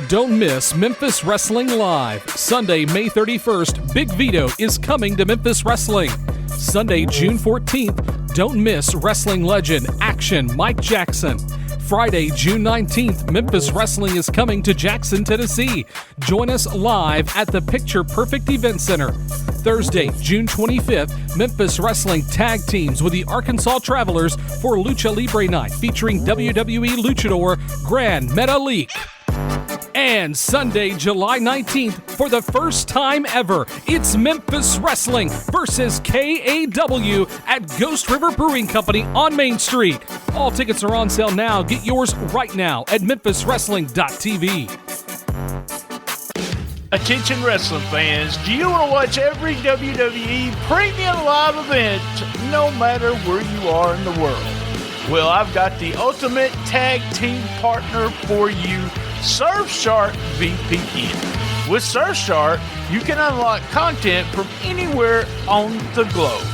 Don't miss Memphis Wrestling Live. Sunday, May 31st, Big Vito is coming to Memphis Wrestling. Sunday, June 14th, don't miss wrestling legend Action Mike Jackson. Friday, June 19th, Memphis Wrestling is coming to Jackson, Tennessee. Join us live at the Picture Perfect Event Center. Thursday, June 25th, Memphis Wrestling tag teams with the Arkansas Travelers for Lucha Libre Night, featuring WWE luchador Gran Metalik. And Sunday, July 19th, for the first time ever, it's Memphis Wrestling versus KAW at Ghost River Brewing Company on Main Street. All tickets are on sale now. Get yours right now at memphiswrestling.tv. Attention wrestling fans, do you want to watch every WWE premium live event no matter where you are in the world? Well, I've got the ultimate tag team partner for you, Surfshark VPN. With Surfshark, you can unlock content from anywhere on the globe.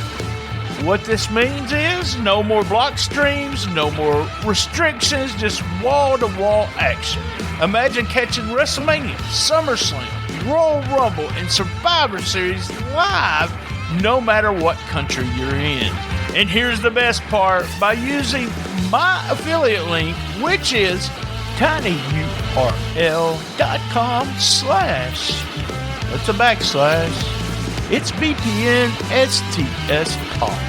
What this means is no more block streams, no more restrictions, just wall-to-wall action. Imagine catching WrestleMania, SummerSlam, Royal Rumble, and Survivor Series live no matter what country you're in. And here's the best part. By using my affiliate link, which is tinyurl.com/ that's a backslash. It's VPN STS Talk.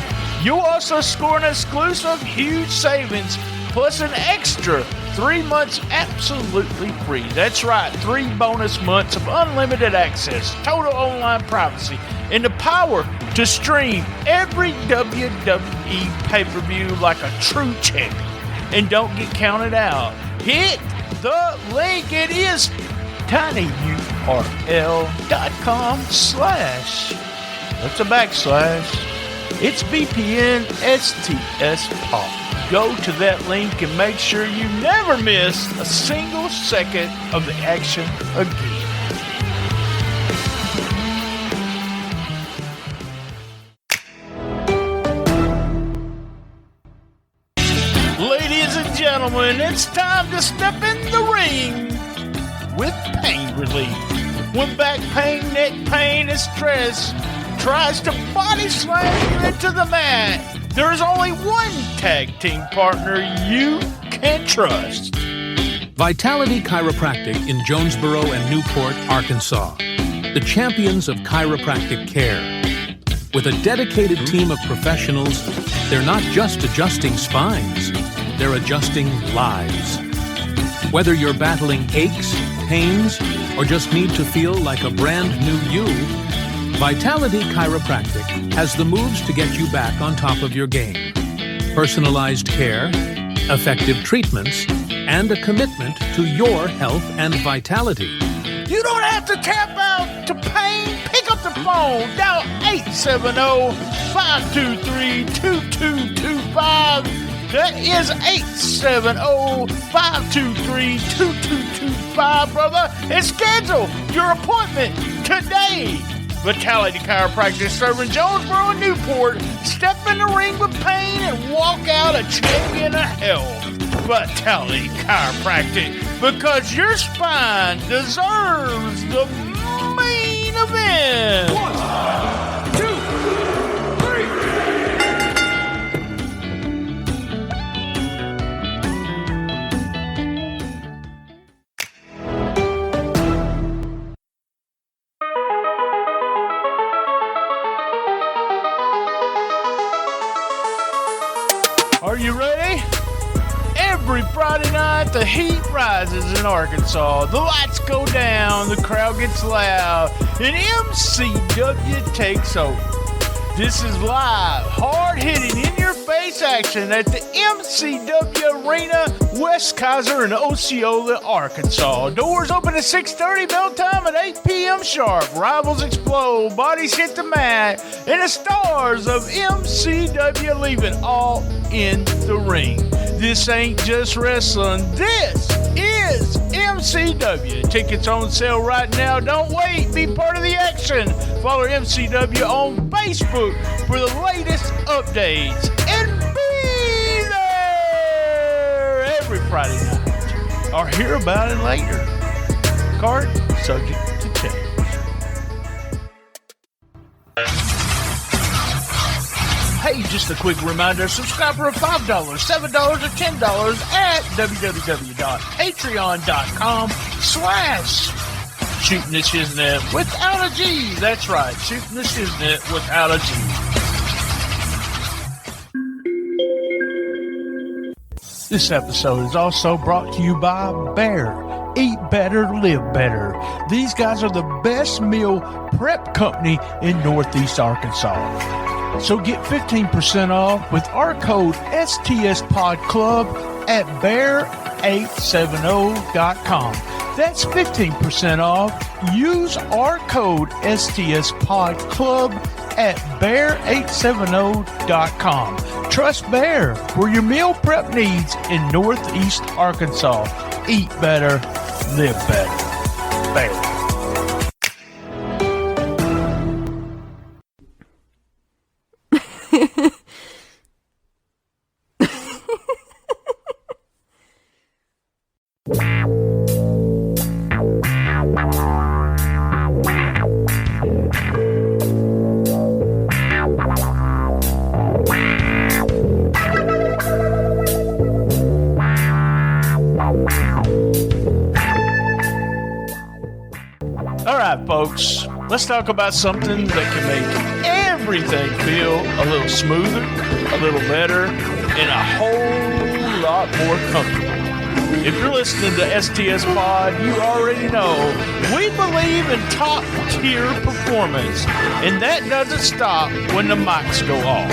You'll also score an exclusive huge savings plus an extra 3 months absolutely free. That's right, 3 bonus months of unlimited access, total online privacy, and the power to stream every WWE pay-per-view like a true champion. And don't get counted out. Hit the link. It is tinyurl.com/ that's a backslash. It's VPN STS Talk. Go to that link and make sure you never miss a single second of the action again. Ladies and gentlemen, it's time to step in the ring with pain relief. When back pain, neck pain, and stress tries to body slam you into the mat, there is only one tag team partner you can trust. Vitality Chiropractic in Jonesboro and Newport, Arkansas. The champions of chiropractic care. With a dedicated team of professionals, they're not just adjusting spines, they're adjusting lives. Whether you're battling aches, pains, or just need to feel like a brand new you, Vitality Chiropractic has the moves to get you back on top of your game. Personalized care, effective treatments, and a commitment to your health and vitality. You don't have to tap out to pain. Pick up the phone. Dial 870-523-2225. That is 870-523-2225, brother. And schedule your appointment today. Vitality Chiropractic serving Jonesboro and Newport. Step in the ring with pain and walk out a champion of health. Vitality Chiropractic, because your spine deserves the main event. 1, 2, 3. Are you ready? Every Friday night, the heat rises in Arkansas. The lights go down, the crowd gets loud, and MCW takes over. This is live, hard-hitting, in-your-face action at the MCW Arena, West Kaiser in Osceola, Arkansas. Doors open at 6:30, bell time at 8 p.m. sharp. Rivals explode, bodies hit the mat, and the stars of MCW leaving all in the ring. This ain't just wrestling. This is MCW. Tickets on sale right now. Don't wait. Be part of the action. Follow MCW on Facebook for the latest updates. And be there every Friday night. Or hear about it later. card, subject to change. Hey, just a quick reminder, subscribe for $5, $7, or $10 at www.patreon.com/Shootin The Shiznit without a G. That's right, Shootin The Shiznit without a G. This episode is also brought to you by Bear. Eat better, live better. These guys are the best meal prep company in Northeast Arkansas. So get 15% off with our code STSPodClub at bear870.com. That's 15% off. Use our code STSPodClub at bear870.com. Trust Bear for your meal prep needs in Northeast Arkansas. Eat better, live better. Bear. Folks, let's talk about something that can make everything feel a little smoother, a little better, and a whole lot more comfortable. If you're listening to STS Pod, you already know we believe in top tier performance, and that doesn't stop when the mics go off.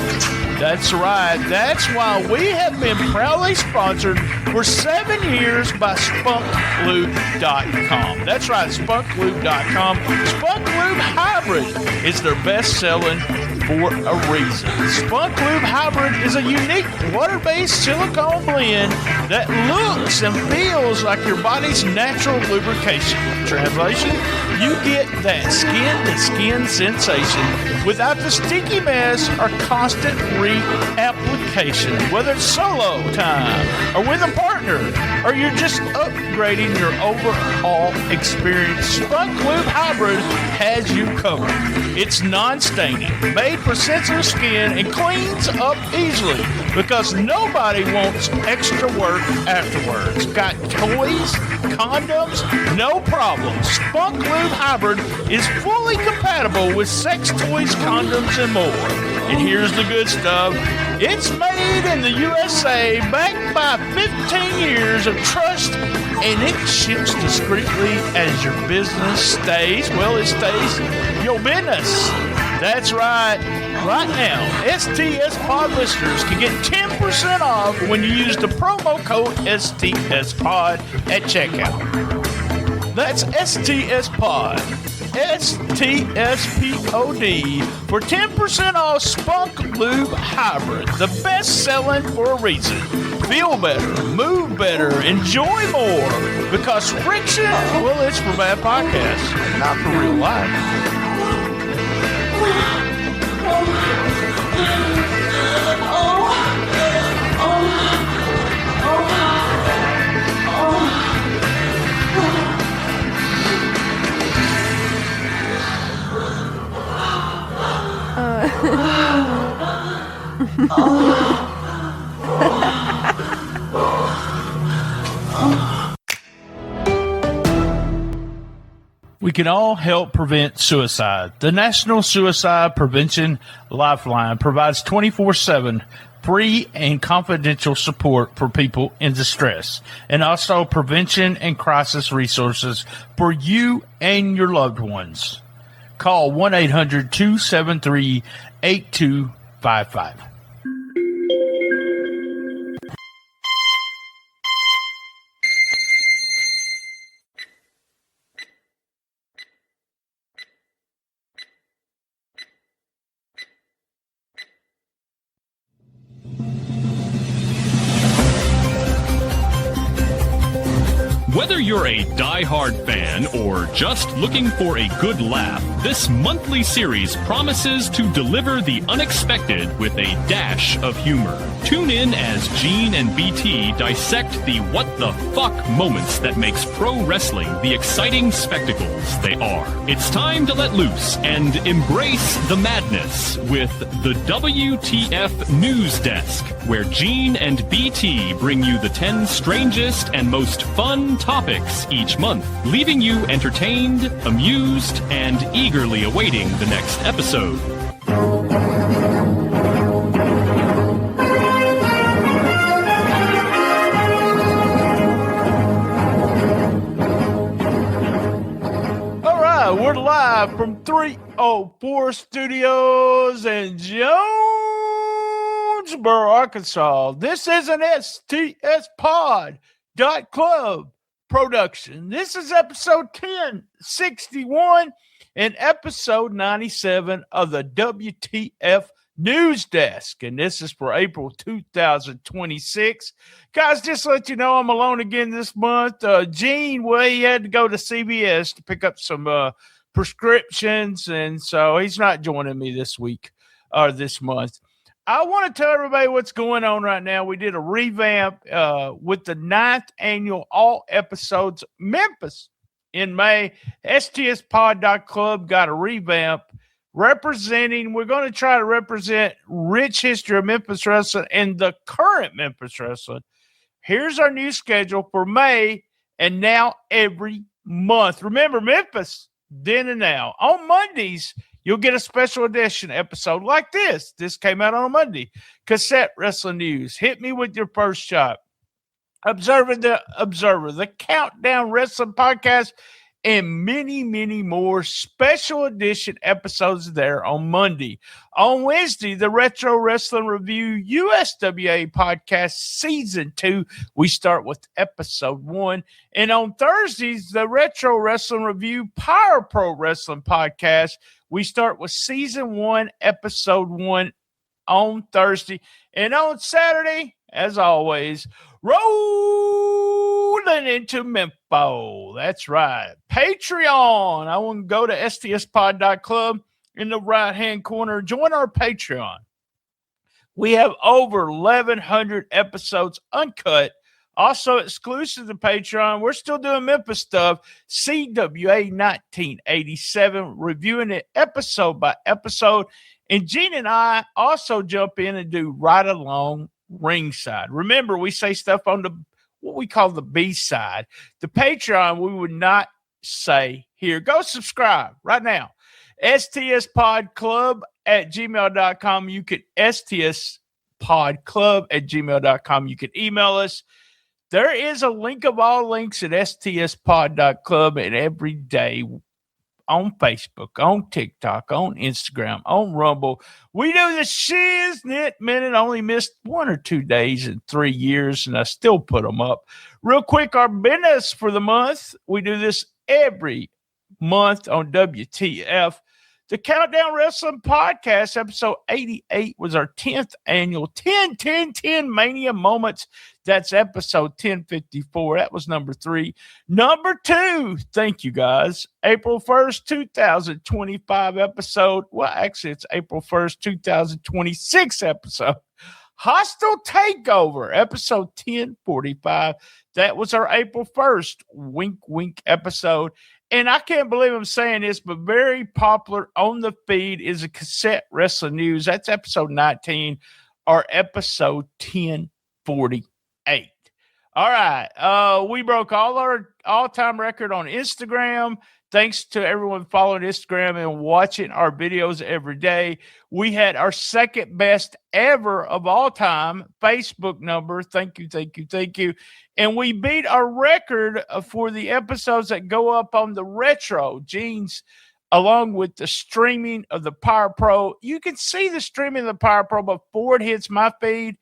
That's right. That's why we have been proudly sponsored for 7 years by SpunkLube.com. That's right, SpunkLube.com. Spunk Lube Hybrid is their best-selling for a reason. Spunk Lube Hybrid is a unique water-based silicone blend that looks and feels like your body's natural lubrication. Translation, you get that skin-to-skin sensation without the sticky mess or constant reapplication. Whether it's solo time or with a partner, or you're just upgrading your overall experience, Spunk Lube Hybrid has you covered. It's non-staining, made for sensitive skin, and cleans up easily because nobody wants extra work afterwards. Got toys, condoms, no problem. Spunk Lube Hybrid is fully compatible with sex toys, condoms, and more. And here's the good stuff. It's made in the USA, backed by 15 years of trust, and it ships discreetly as your business stays. Well, it stays your business. That's right. Right now, STS Pod listeners can get 10% off when you use the promo code STS Pod at checkout. That's STS Pod. STSPOD for 10% off Spunk Lube Hybrid, the best selling for a reason. Feel better, move better, enjoy more, because friction, well, it's for bad podcasts, not for real life. We can all help prevent suicide. The National Suicide Prevention Lifeline provides 24/7 free and confidential support for people in distress, and also prevention and crisis resources for you and your loved ones. Call 1-800-273-8255. Whether you're a die-hard fan or just looking for a good laugh, this monthly series promises to deliver the unexpected with a dash of humor. Tune in as Gene and BT dissect the What the fuck moments that makes pro wrestling the exciting spectacles they are. It's time to let loose and embrace the madness with the WTF News Desk, where Gene and BT bring you the 10 strangest and most fun topics each month, leaving you entertained, amused, and eagerly awaiting the next episode. We're live from 304 Studios in Jonesboro, Arkansas. This is an stspod.club production. This is episode 1061 and episode 97 of the WTF News Desk. And this is for April 2026. Guys, just to let you know, I'm alone again this month. Gene, well, he had to go to CVS to pick up some prescriptions, and so he's not joining me this week or this month. I want to tell everybody what's going on right now. We did a revamp with the 9th annual all episodes Memphis in May. stspod.club got a revamp representing. We're going to try to represent rich history of Memphis wrestling and the current Memphis wrestling. Here's our new schedule for May and now every month. Remember, Memphis, then and now. On Mondays, you'll get a special edition episode like this. This came out on a Monday. Cassette Wrestling News. Hit me with your first shot. Observer, the Countdown Wrestling Podcast, and many, many more special edition episodes there on Monday. On Wednesday, the Retro Wrestling Review USWA Podcast Season 2. We start with episode 1. And on Thursdays, the Retro Wrestling Review Power Pro Wrestling Podcast. We start with Season 1, Episode 1 on Thursday. And on Saturday, as always, rolling into Memphis. That's right. Patreon. I want to go to stspod.club in the right-hand corner. Join our Patreon. We have over 1,100 episodes uncut. Also exclusive to Patreon. We're still doing Memphis stuff. CWA 1987, reviewing it episode by episode. And Gene and I also jump in and do right along ringside. Remember, we say stuff on the what we call the B side. The Patreon, we would not say here. Go subscribe right now. stspodclub@gmail.com. You can stspodclub@gmail.com. You can email us. There is a link of all links at stspod.club, and every day on Facebook, on TikTok, on Instagram, on Rumble. We do the Shiznit Minute. Only missed 1 or 2 days in 3 years, and I still put them up. Real quick, our business for the month. We do this every month on WTF. The Countdown Wrestling Podcast, episode 88, was our 10th annual 10 Mania Moments. That's episode 1054. That was number 3. Number 2, thank you guys, April 1st, 2025 episode. Well, actually, it's April 1st, 2026 episode. Hostile Takeover, episode 1045. That was our April 1st wink, wink episode. And I can't believe I'm saying this, but very popular on the feed is a Cassette Wrestling News. That's episode 19 or episode 1048. All right. We broke all our all-time record on Instagram. Thanks to everyone following Instagram and watching our videos every day. We had our second best ever of all time Facebook number. Thank you, thank you, thank you. And we beat our record for the episodes that go up on the retro. Gene's, along with the streaming of the Power Pro. You can see the streaming of the Power Pro before it hits my feed.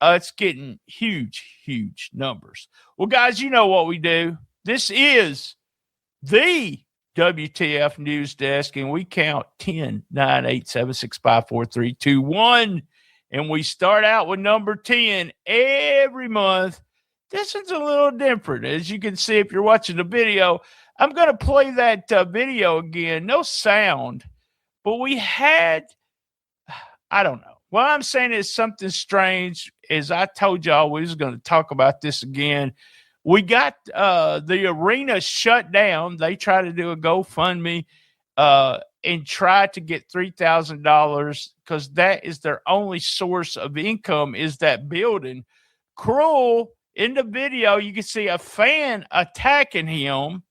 It's getting huge, huge numbers. Well, guys, you know what we do. This is the WTF News Desk, and we count 10, 9, 8, 7, 6, 5, 4, 3, 2, 1. And we start out with number 10 every month. This is a little different. As you can see, if you're watching the video, I'm going to play that video again. No sound, but we had, I don't know. What I'm saying is something strange. As I told y'all, we was going to talk about this again. We got the arena shut down. They tried to do a GoFundMe and try to get $3,000 because that is their only source of income is that building. Cruel, in the video, you can see a fan attacking him.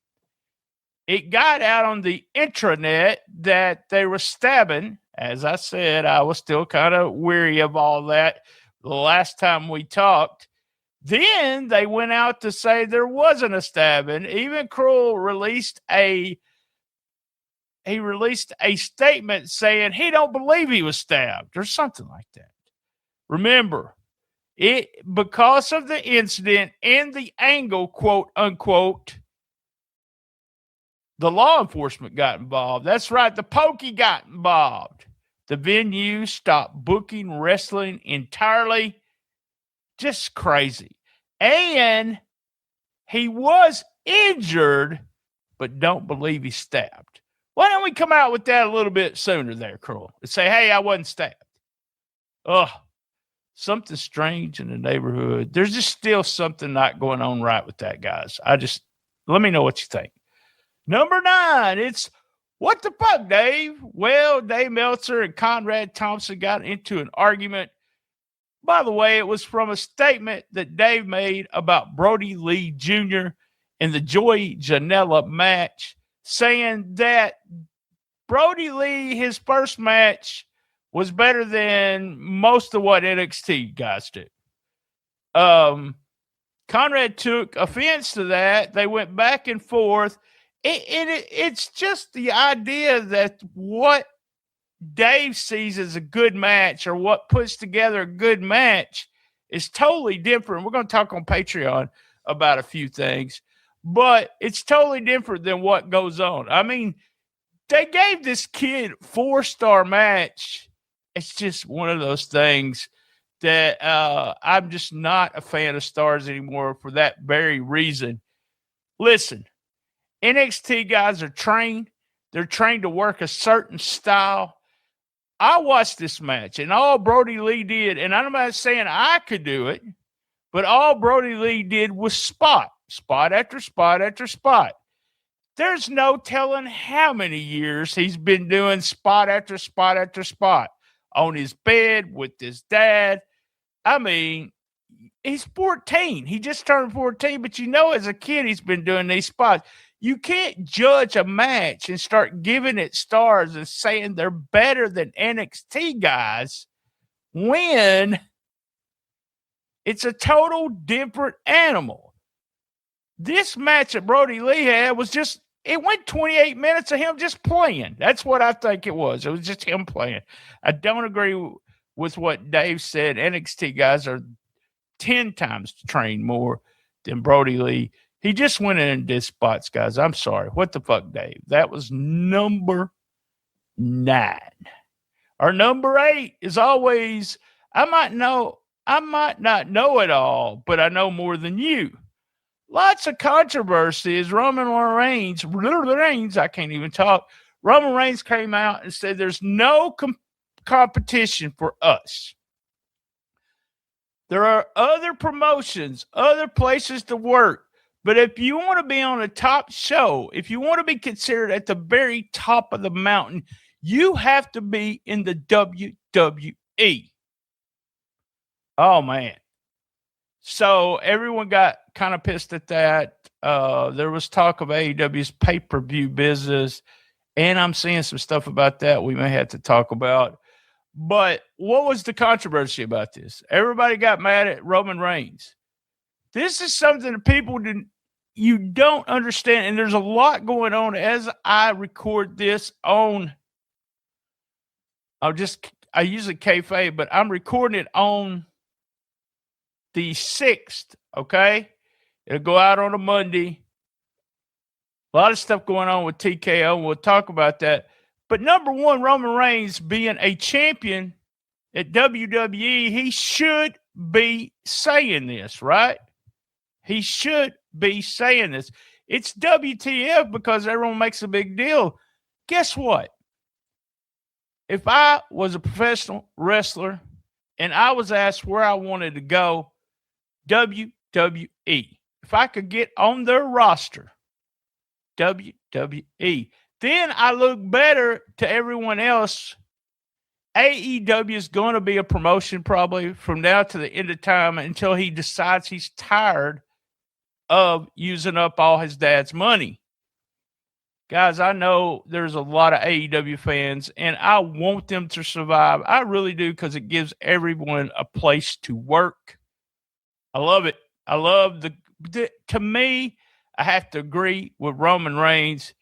It got out on the intranet that they were stabbing. As I said, I was still kind of weary of all that the last time we talked. Then they went out to say there wasn't a stabbing. Even Cruel released a statement saying he don't believe he was stabbed or something like that. Remember, because of the incident and the angle, quote unquote, the law enforcement got involved. That's right. The Pokey got involved. The venue stopped booking wrestling entirely. Just crazy. And he was injured, but don't believe he's stabbed. Why don't we come out with that a little bit sooner there, Cruel? And say, hey, I wasn't stabbed. Ugh. Something strange in the neighborhood. There's just still something not going on right with that, guys. Let me know what you think. Number 9, it's what the fuck, Dave? Well, Dave Meltzer and Conrad Thompson got into an argument. By the way, it was from a statement that Dave made about Brody Lee Jr. in the Joey Janela match, saying that Brody Lee, his first match, was better than most of what NXT guys do. Conrad took offense to that. They went back and forth. It's just the idea that what Dave sees as a good match or what puts together a good match is totally different. We're going to talk on Patreon about a few things, but it's totally different than what goes on. I mean, they gave this kid 4-star match. It's just one of those things that I'm just not a fan of stars anymore for that very reason. Listen, NXT guys are trained. They're trained to work a certain style. I watched this match, and all Brody Lee did, and I'm not saying I could do it, but all Brody Lee did was spot after spot after spot. There's no telling how many years he's been doing spot after spot after spot on his bed with his dad. I mean, he's 14. He just turned 14, but as a kid, he's been doing these spots. You can't judge a match and start giving it stars and saying they're better than NXT guys when it's a total different animal. This match that Brody Lee had was just, it went 28 minutes of him just playing. That's what I think it was. It was just him playing. I don't agree with what Dave said. NXT guys are 10 times trained more than Brody Lee. He just went in and did spots, guys. I'm sorry. What the fuck, Dave? That was number 9. Our number 8 is always, I might not know it all, but I know more than you. Lots of controversy is Roman Reigns, I can't even talk. Roman Reigns came out and said there's no competition for us. There are other promotions, other places to work. But if you want to be on a top show, if you want to be considered at the very top of the mountain, you have to be in the WWE. Oh, man. So everyone got kind of pissed at that. There was talk of AEW's pay-per-view business, and I'm seeing some stuff about that we may have to talk about. But what was the controversy about this? Everybody got mad at Roman Reigns. This is something that you don't understand, and there's a lot going on as I record this on. I usually kayfabe, but I'm recording it on the 6th. Okay, it'll go out on a Monday. A lot of stuff going on with TKO, and we'll talk about that. But number 1, Roman Reigns being a champion at WWE, he should be saying this, right? He should be saying this. It's WTF because everyone makes a big deal. Guess what? If I was a professional wrestler and I was asked where I wanted to go, WWE. if I could get on their roster, WWE, then I look better to everyone else. AEW is going to be a promotion probably from now to the end of time until he decides he's tired of using up all his dad's money. Guys, I know there's a lot of AEW fans, and I want them to survive. I really do, because it gives everyone a place to work. I love it. I love to me, I have to agree with Roman Reigns.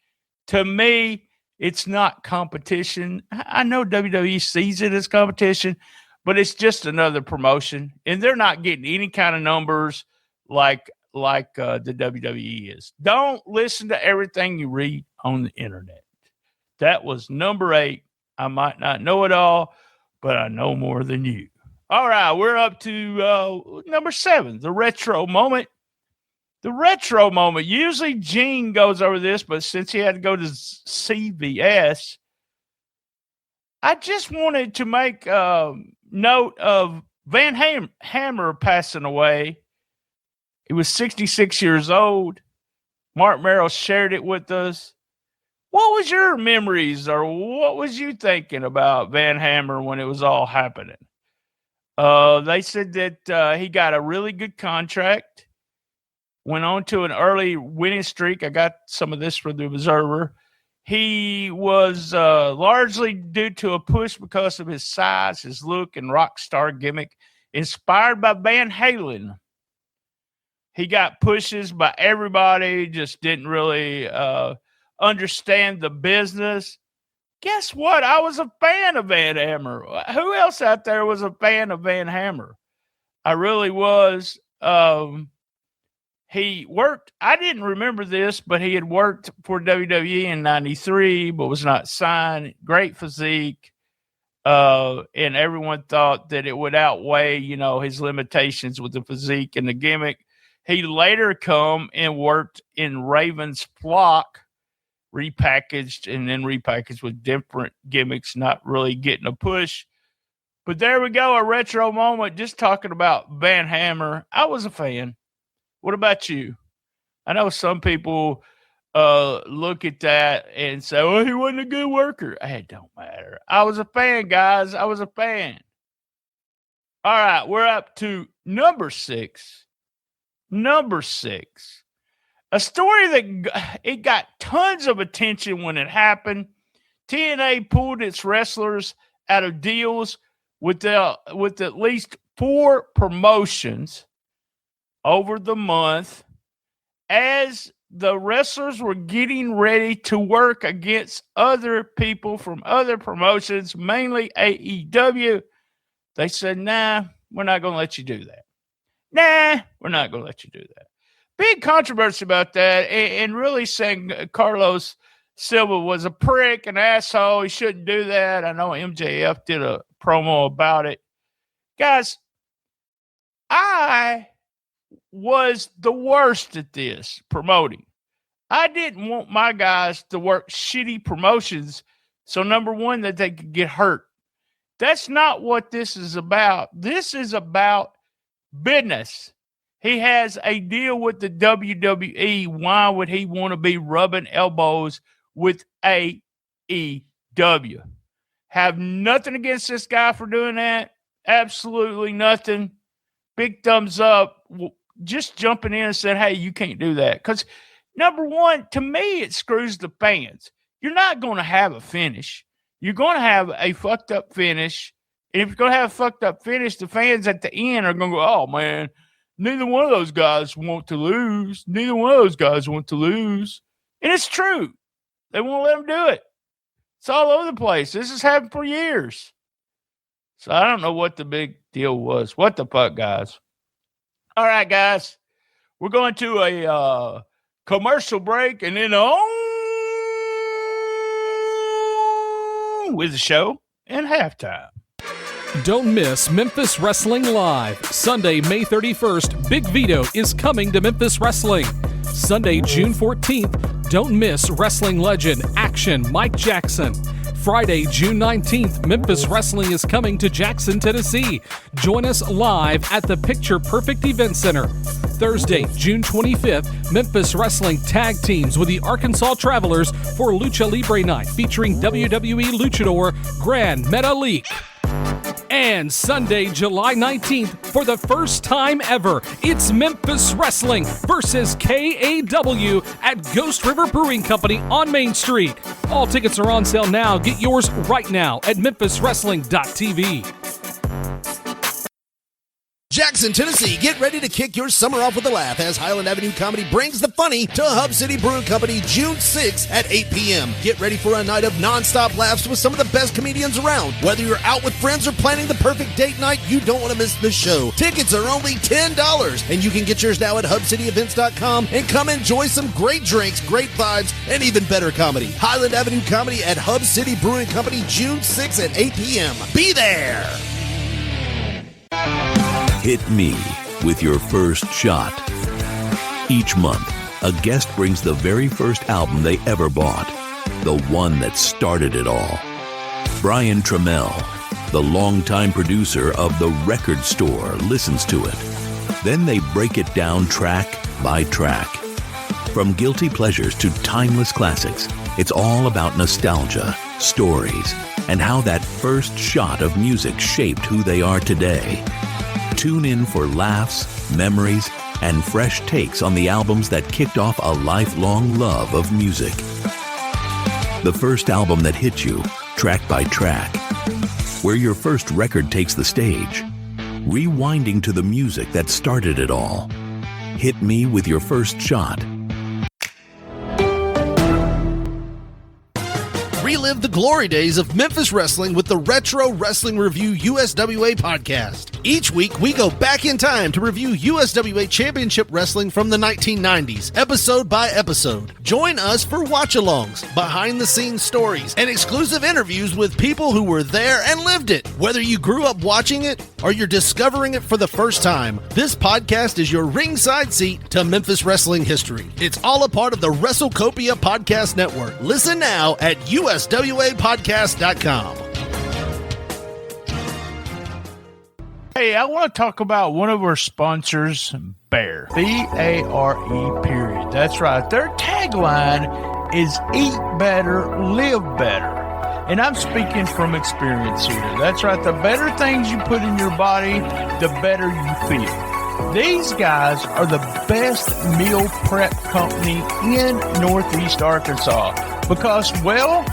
To me, it's not competition. I know WWE sees it as competition, but it's just another promotion, and they're not getting any kind of numbers like the WWE is. Don't listen to everything you read on the internet. That was number 8. I might not know it all, but I know more than you. All right, we're up to number 7, the retro moment. The retro moment. Usually Gene goes over this, but since he had to go to CVS, I just wanted to make note of Van Hammer passing away. He was 66 years old. Mark Merrill shared it with us. What was your memories, or what was you thinking about Van Hammer when it was all happening? They said that he got a really good contract, went on to an early winning streak. I got some of this from the Observer. He was largely due to a push because of his size, his look, and rock star gimmick, inspired by Van Halen. He got pushes by everybody, just didn't really understand the business. Guess what? I was a fan of Van Hammer. Who else out there was a fan of Van Hammer? I really was. He worked, I didn't remember this, but he had worked for WWE in 93, but was not signed. Great physique. And everyone thought that it would outweigh, his limitations with the physique and the gimmick. He later come and worked in Raven's Flock, repackaged with different gimmicks, not really getting a push. But there we go, a retro moment, just talking about Van Hammer. I was a fan. What about you? I know some people look at that and say, well, he wasn't a good worker. It don't matter. I was a fan, guys. I was a fan. All right, we're up to number 6. Number 6. A story that it got tons of attention when it happened. TNA pulled its wrestlers out of deals with at least 4 promotions over the month as the wrestlers were getting ready to work against other people from other promotions, mainly AEW. They said, nah, we're not going to let you do that. Nah, we're not going to let you do that. Big controversy about that, and really saying Carlos Silva was a prick, an asshole. He shouldn't do that. I know MJF did a promo about it. Guys, I was the worst at this, promoting. I didn't want my guys to work shitty promotions, so number one, that they could get hurt. That's not what this is about. This is about business. He has a deal with the WWE. Why would he want to be rubbing elbows with AEW? Have nothing against this guy for doing that. Absolutely nothing. Big thumbs up. Just jumping in and saying, hey, you can't do that. Because, number one, to me, it screws the fans. You're not going to have a finish. You're going to have a fucked up finish. And if you're going to have a fucked up finish, the fans at the end are going to go, oh, man, neither one of those guys want to lose. Neither one of those guys want to lose. And it's true. They won't let them do it. It's all over the place. This has happened for years. So I don't know what the big deal was. What the fuck, guys? All right, guys. We're going to a commercial break and then on with the show and halftime. Don't miss Memphis Wrestling Live. Sunday, May 31st, Big Vito is coming to Memphis Wrestling. Sunday, June 14th, don't miss wrestling legend Action Mike Jackson. Friday, June 19th, Memphis Wrestling is coming to Jackson, Tennessee. Join us live at the Picture Perfect Event Center. Thursday, June 25th, Memphis Wrestling tag teams with the Arkansas Travelers for Lucha Libre Night featuring WWE luchador Gran Metalik. And Sunday, July 19th, for the first time ever, it's Memphis Wrestling versus KAW at Ghost River Brewing Company on Main Street. All tickets are on sale now. Get yours right now at memphiswrestling.tv. Jackson, Tennessee, get ready to kick your summer off with a laugh as Highland Avenue Comedy brings the funny to Hub City Brewing Company June 6th at 8 p.m. Get ready for a night of nonstop laughs with some of the best comedians around. Whether you're out with friends or planning the perfect date night, you don't want to miss the show. Tickets are only $10, and you can get yours now at HubCityEvents.com and come enjoy some great drinks, great vibes, and even better comedy. Highland Avenue Comedy at Hub City Brewing Company June 6th at 8 p.m. Be there! Hit me with your first shot. Each month, a guest brings the very first album they ever bought, the one that started it all. Brian Tramel, the longtime producer of The Record Store, listens to it. Then they break it down track by track. From guilty pleasures to timeless classics, it's all about nostalgia, stories, and how that first shot of music shaped who they are today. Tune in for laughs, memories, and fresh takes on the albums that kicked off a lifelong love of music. The first album that hit you, track by track. Where your first record takes the stage. Rewinding to the music that started it all. Hit me with your first shot. Relive the glory days of Memphis wrestling with the Retro Wrestling Review USWA podcast. Each week, we go back in time to review USWA Championship Wrestling from the 1990s, episode by episode. Join us for watch-alongs, behind-the-scenes stories, and exclusive interviews with people who were there and lived it. Whether you grew up watching it or you're discovering it for the first time, this podcast is your ringside seat to Memphis wrestling history. It's all a part of the WrestleCopia Podcast Network. Listen now at USWApodcast.com. Hey, I want to talk about one of our sponsors, Bear. B-A-R-E, period. That's right. Their tagline is Eat Better, Live Better. And I'm speaking from experience here. That's right. The better things you put in your body, the better you feel. These guys are the best meal prep company in Northeast Arkansas because, well,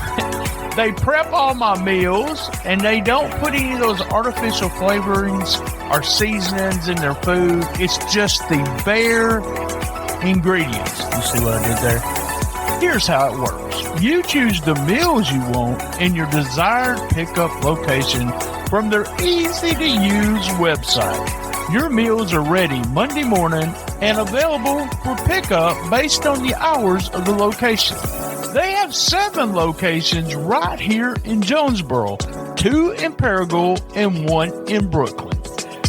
they prep all my meals and they don't put any of those artificial flavorings or seasonings in their food. It's just the bare ingredients. You see what I did there? Here's how it works. You choose the meals you want in your desired pickup location from their easy-to-use website. Your meals are ready Monday morning and available for pickup based on the hours of the location. They have 7 locations right here in Jonesboro, 2 in Paragould and 1 in Brooklyn.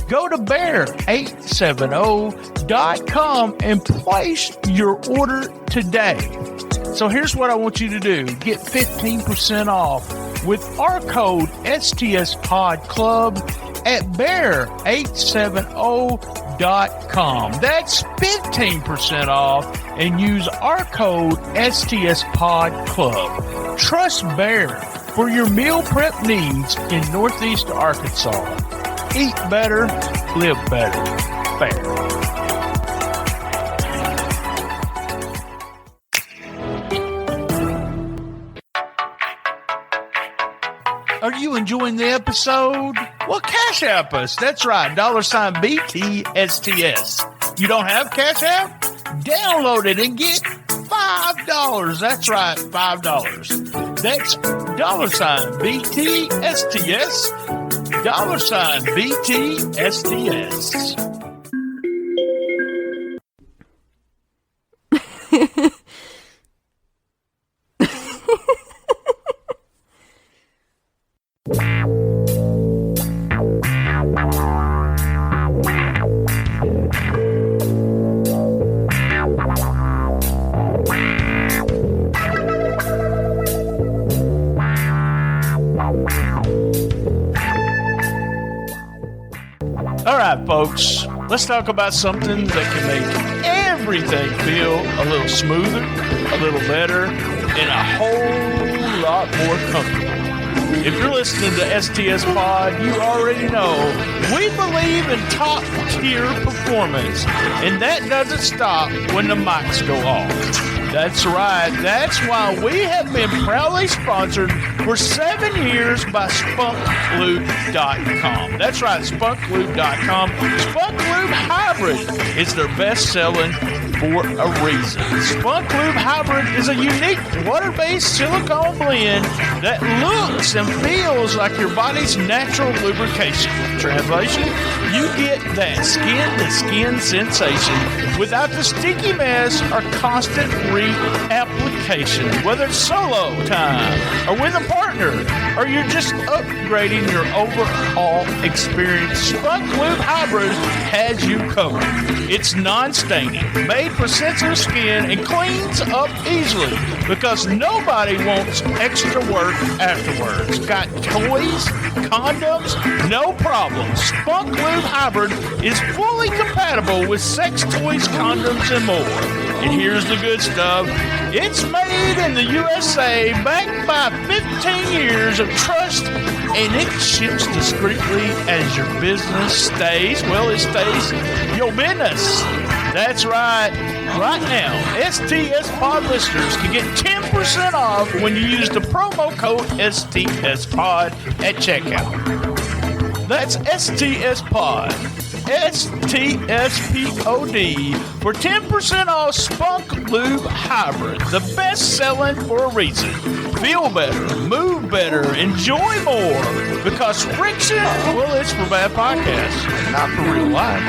Go to bear870.com and place your order today. So here's what I want you to do. Get 15% off with our code STSPodClub at bear870.com. That's 15% off and use our code STSPodClub. Trust Bear for your meal prep needs in Northeast Arkansas. Eat better, live better. Bear. Are you enjoying the episode? Well, Cash App us. That's right. $BTSTS. You don't have Cash App? Download it and get $5. That's right. $5. That's $BTSTS. $BTSTS. All right, folks, let's talk about something that can make everything feel a little smoother, a little better, and a whole lot more comfortable. If you're listening to STS Pod, you already know we believe in top-tier performance, and that doesn't stop when the mics go off. That's right. That's why we have been proudly sponsored for 7 years by SpunkLube.com. That's right, SpunkLube.com. Spunk Lube Hybrid is their best-selling for a reason. Spunk Lube Hybrid is a unique water-based silicone blend that looks and feels like your body's natural lubrication. Translation, you get that skin-to-skin sensation without the sticky mess or constant reapplication. Whether it's solo time or with a partner, or you're just upgrading your overall experience, Spunk Lube Hybrid has you covered. It's non-staining, made for sensitive skin, and cleans up easily because nobody wants extra work afterwards. Got toys, condoms, no problem. Spunk Lube Hybrid is fully compatible with sex toys, condoms, and more. And here's the good stuff. It's made in the USA, backed by 15 years of trust, and it ships discreetly as your business stays. Well, it stays your business. That's right. Right now, STS Pod listeners can get 10% off when you use the promo code STS Pod at checkout. That's STS Pod. STSPOD for 10% off Spunk Lube Hybrid, the best selling for a reason. Feel better, move better, enjoy more, because friction, well, it's for bad podcasts, not for real life.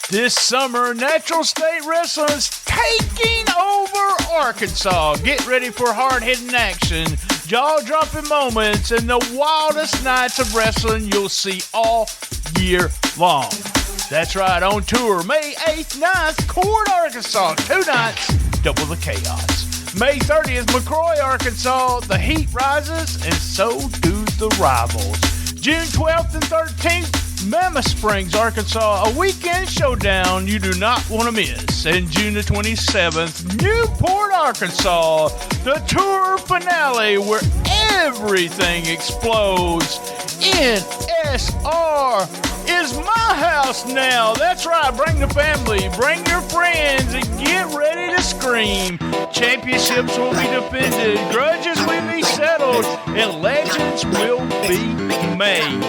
This summer, Natural State Wrestling is taking over Arkansas. Get ready for hard-hitting action, jaw-dropping moments, and the wildest nights of wrestling you'll see all year long. That's right, on tour, May 8th, 9th, Court, Arkansas. 2 nights, double the chaos. May 30th, McCroy, Arkansas. The heat rises, and so do the rivals. June 12th and 13th, Mammoth Springs, Arkansas, a weekend showdown you do not want to miss. And June the 27th, Newport, Arkansas, the tour finale where everything explodes. NSR is my house now. That's right, bring the family, bring your friends, and get ready to scream. Championships will be defended, grudges will be settled, and legends will be made.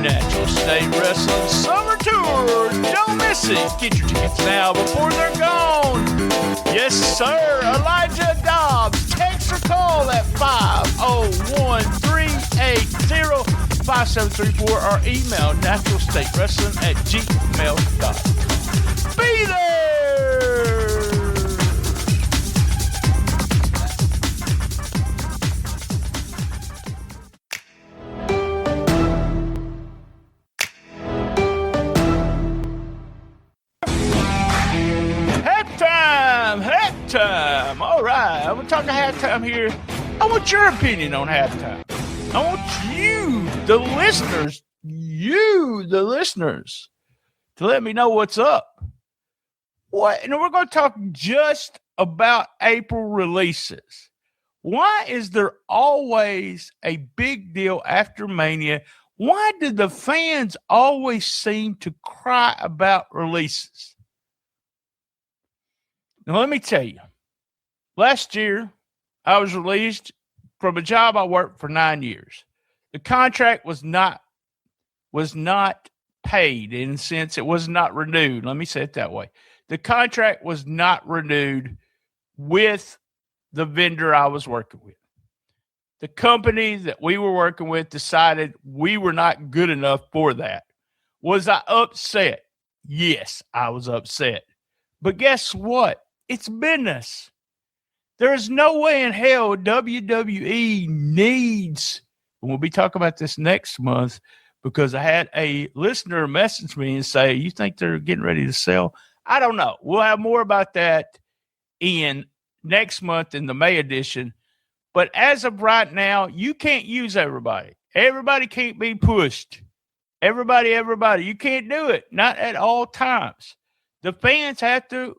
Natural State Wrestling Summer Tour. Don't miss it. Get your tickets now before they're gone. Yes, sir. Elijah Dobbs. Text or call at 501-380-5734 or email naturalstatewrestling@gmail.com. Be there. Halftime. All right. I'm going to talk halftime here. I want your opinion on halftime. I want you, the listeners, to let me know what's up. And we're going to talk just about April releases. Why is there always a big deal after Mania? Why do the fans always seem to cry about releases? Now, let me tell you, last year, I was released from a job I worked for 9 years. The contract was not paid, in a sense it was not renewed. Let me say it that way. The contract was not renewed with the vendor I was working with. The company that we were working with decided we were not good enough for that. Was I upset? Yes, I was upset. But guess what? It's business. There's no way in hell WWE needs, and we'll be talking about this next month, because I had a listener message me and say, you think they're getting ready to sell? I don't know. We'll have more about that in next month in the May edition. But as of right now, you can't use everybody. Everybody can't be pushed. Everybody. You can't do it. Not at all times. The fans have to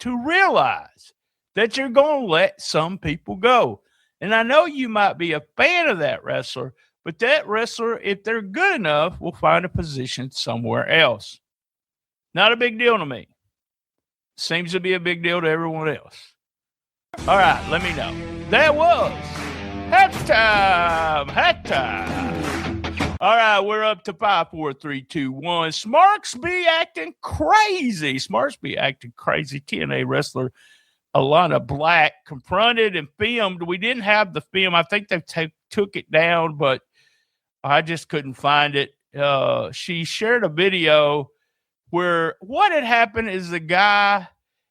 realize that you're going to let some people go. And I know you might be a fan of that wrestler, but that wrestler, if they're good enough, will find a position somewhere else. Not a big deal to me. Seems to be a big deal to everyone else. All right, let me know. That was halftime. All right, we're up to 5, 4, 3, 2, 1. Smarks be acting crazy. TNA wrestler Alana Black confronted and filmed. We didn't have the film. I think they took it down, but I just couldn't find it. She shared a video where what had happened is the guy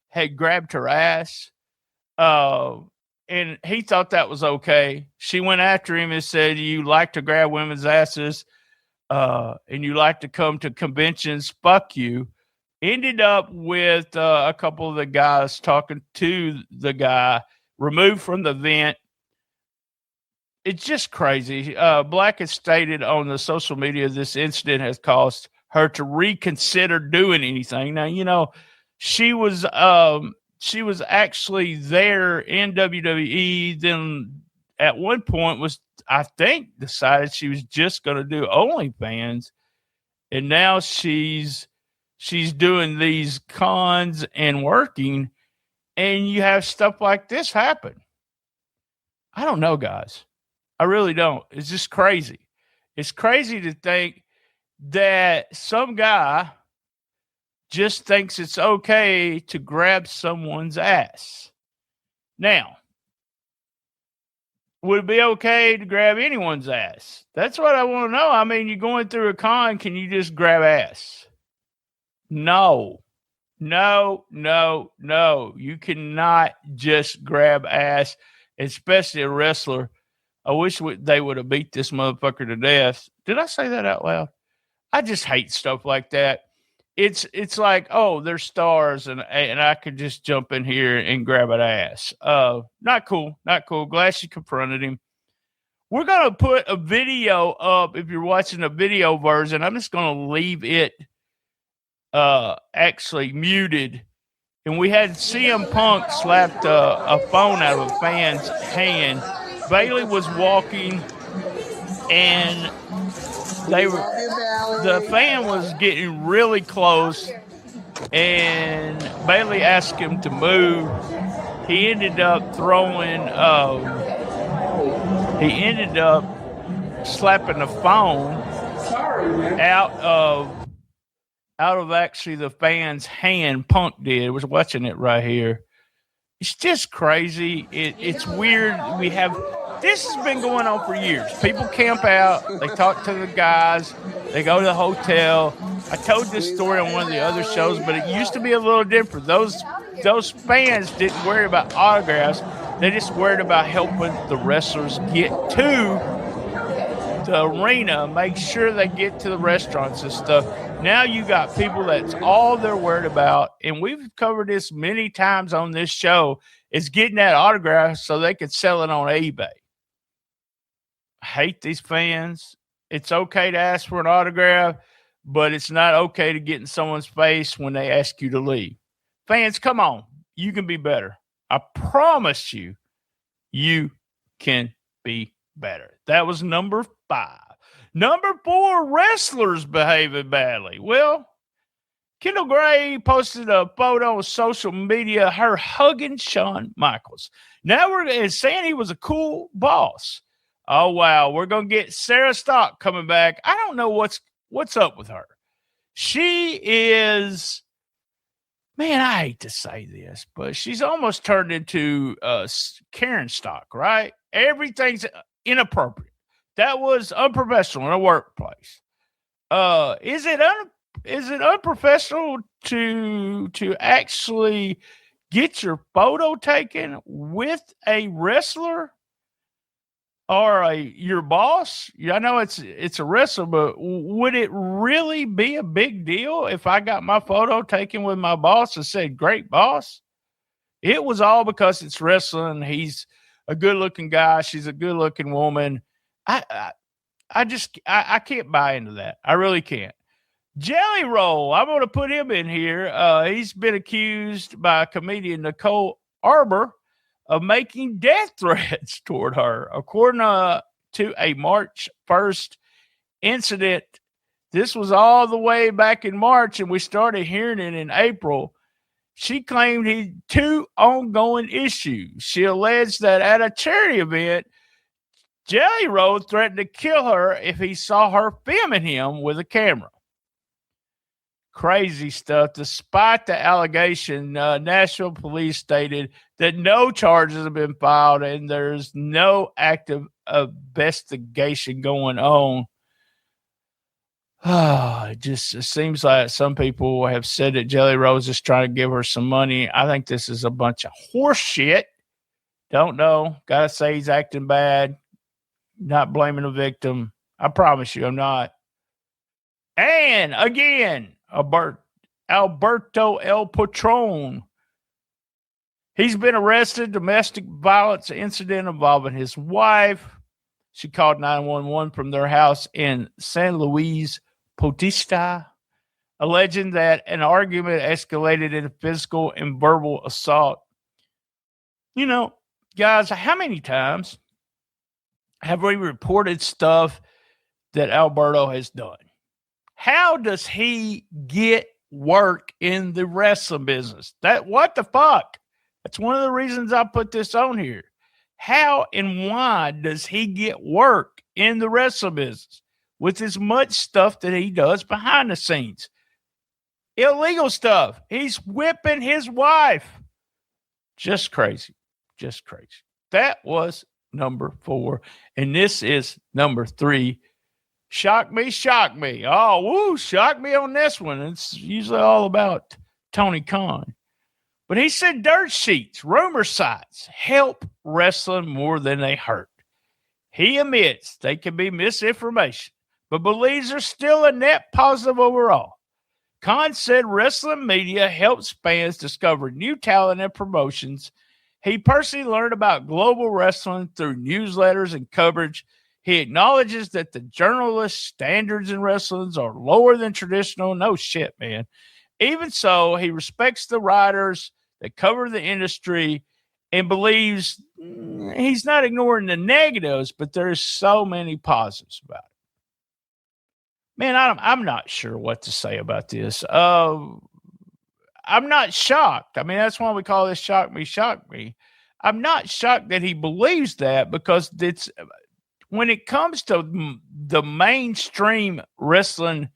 had grabbed her ass, and he thought that was okay. She went after him and said, you like to grab women's asses, and you like to come to conventions, fuck you. Ended up with a couple of the guys talking to the guy, removed from the event. It's just crazy. Black has stated on the social media this incident has caused her to reconsider doing anything. Now, you know, she was actually there in WWE. Then at one point was, I think, decided she was just going to do OnlyFans, and now she's doing these cons and working, and you have stuff like this happen. I don't know, guys. I really don't. It's just crazy. It's crazy to think that some guy just thinks it's okay to grab someone's ass. Now, would it be okay to grab anyone's ass? That's what I want to know. I mean, you're going through a con, can you just grab ass? No. You cannot just grab ass, especially a wrestler. I wish they would have beat this motherfucker to death. Did I say that out loud? I just hate stuff like that. It's like, oh, they're stars, and I could just jump in here and grab an ass. Not cool. Glad she confronted him. We're going to put a video up. If you're watching a video version, I'm just going to leave it actually muted. And we had CM Punk slapped a phone out of a fan's hand. Bailey was walking, and the fan was getting really close, and Bailey asked him to move. He ended up slapping the phone out of actually the fan's hand. Punk did. I was watching it right here. It's just crazy. It's weird. This has been going on for years. People camp out. They talk to the guys. They go to the hotel. I told this story on one of the other shows, but it used to be a little different. Those fans didn't worry about autographs. They just worried about helping the wrestlers get to the arena, make sure they get to the restaurants and stuff. Now you got people that's all they're worried about, and we've covered this many times on this show, is getting that autograph so they can sell it on eBay. I hate these fans. It's okay to ask for an autograph, but it's not okay to get in someone's face when they ask you to leave. Fans, come on. You can be better. I promise you, you can be better. That was number 5. Number 4, wrestlers behaving badly. Well, Kendall Gray posted a photo on social media, her hugging Shawn Michaels. Now we're saying he was a cool boss. Oh, wow. We're going to get Sarah Stock coming back. I don't know what's up with her. She is, man, I hate to say this, but she's almost turned into Karen stock, right? Everything's inappropriate. That was unprofessional in a workplace. Is it unprofessional to actually get your photo taken with a wrestler or your boss? I know it's a wrestler, but would it really be a big deal if I got my photo taken with my boss and said, "Great boss"? It was all because it's wrestling. He's a good-looking guy. She's a good-looking woman. I can't buy into that. I really can't. Jelly Roll, I'm going to put him in here. He's been accused by comedian Nicole Arbor of making death threats toward her. According to a March 1st incident, this was all the way back in March, and we started hearing it in April. She claimed he had 2 ongoing issues. She alleged that at a charity event, Jelly Roll threatened to kill her if he saw her filming him with a camera. Crazy stuff. Despite the allegation, Nashville police stated that no charges have been filed and there's no active investigation going on. It seems like some people have said that Jelly Rose is trying to give her some money. I think this is a bunch of horse shit. Don't know. Gotta say he's acting bad. Not blaming the victim. I promise you I'm not. And again, Alberto El Patron. He's been arrested. Domestic violence incident involving his wife. She called 911 from their house in San Luis Potosí, alleging that an argument escalated into physical and verbal assault. You know, guys, how many times have we reported stuff that Alberto has done? How does he get work in the wrestling business? What the fuck? That's one of the reasons I put this on here. How and why does he get work in the wrestling business with as much stuff that he does behind the scenes? Illegal stuff. He's whipping his wife. Just crazy. Just crazy. That was number 4. And this is number 3. Shock me, shock me. Oh, woo, shock me on this one. It's usually all about Tony Khan. But he said dirt sheets, rumor sites help wrestling more than they hurt. He admits they can be misinformation, but believes they're still a net positive overall. Khan said wrestling media helps fans discover new talent and promotions. He personally learned about global wrestling through newsletters and coverage. He acknowledges that the journalist standards in wrestling are lower than traditional. No shit, man. Even so, he respects the writers that cover the industry and believes he's not ignoring the negatives, but there's so many positives about it. Man, I'm not sure what to say about this. I'm not shocked. I mean, that's why we call this shock me, shock me. I'm not shocked that he believes that, because it's when it comes to the mainstream wrestling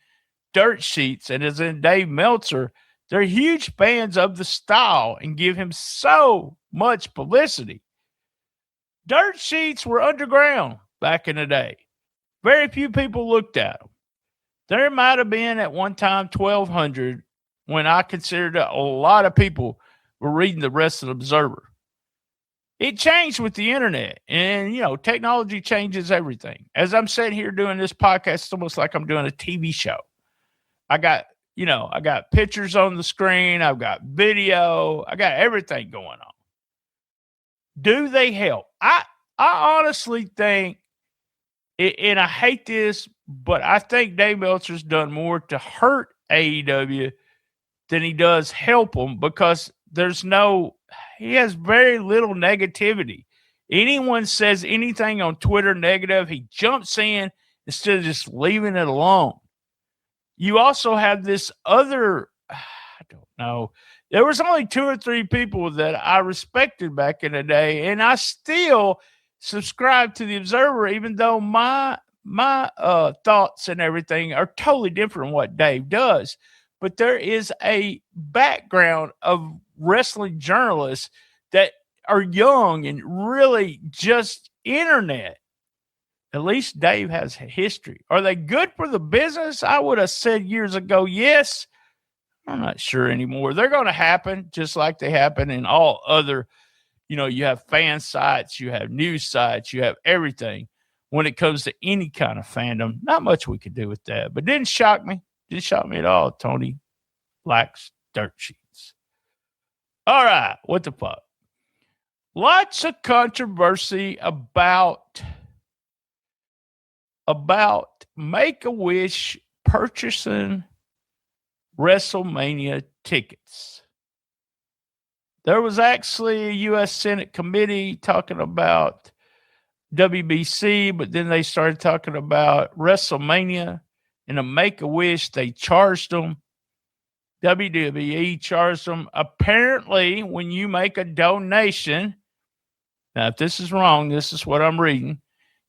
dirt sheets, and as in Dave Meltzer, they're huge fans of the style and give him so much publicity. Dirt sheets were underground back in the day. Very few people looked at them. There might have been at one time 1,200 when I considered a lot of people were reading the Wrestling Observer. It changed with the internet, and, technology changes everything. As I'm sitting here doing this podcast, it's almost like I'm doing a TV show. I got pictures on the screen. I've got video. I got everything going on. Do they help? I honestly think, and I hate this, but I think Dave Meltzer's done more to hurt AEW than he does help them, because he has very little negativity. Anyone says anything on Twitter negative, he jumps in instead of just leaving it alone. You also have this other, I don't know. There was only 2 or 3 people that I respected back in the day, and I still subscribe to the Observer, even though my thoughts and everything are totally different from what Dave does. but there is a background of wrestling journalists that are young and really just internet. At least Dave has a history. Are they good for the business? I would have said years ago, yes. I'm not sure anymore. They're going to happen just like they happen in all other, you have fan sites, you have news sites, you have everything. When it comes to any kind of fandom, not much we could do with that. But didn't shock me. Didn't shock me at all. Tony likes dirt sheets. All right. What the fuck? Lots of controversy about Make-A-Wish purchasing WrestleMania tickets. There was actually a U.S. Senate committee talking about WBC, but then they started talking about WrestleMania and a Make-A-Wish. They charged them. WWE charged them. Apparently, when you make a donation, now if this is wrong, this is what I'm reading.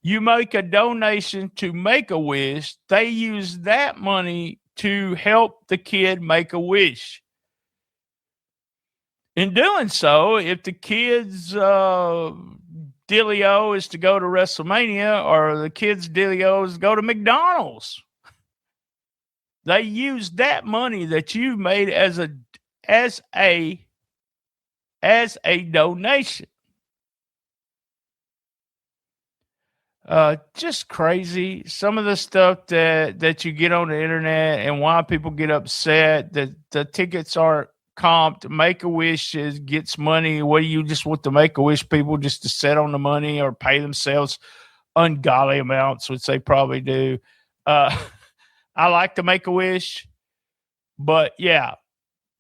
You make a donation to Make-A-Wish, they use that money to help the kid make a wish. In doing so, if the kid's dealio is to go to WrestleMania or the kid's dealio is to go to McDonald's, they use that money that you've made as a donation. Just crazy. Some of the stuff that you get on the internet and why people get upset that the tickets aren't comped. Make-A-Wish gets money. What do you just want the Make-A-Wish people just to sit on the money or pay themselves ungodly amounts, which they probably do. I like to Make-A-Wish, but yeah,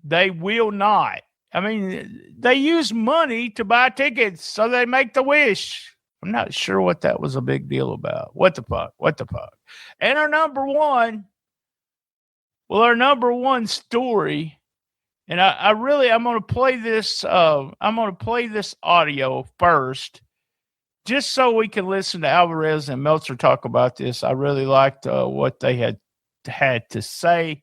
they will not. I mean, they use money to buy tickets, so they make the wish. I'm not sure what that was a big deal about. What the fuck? And our number one story, and I'm going to play this. I'm going to play this audio first, just so we can listen to Alvarez and Meltzer talk about this. I really liked what they had to say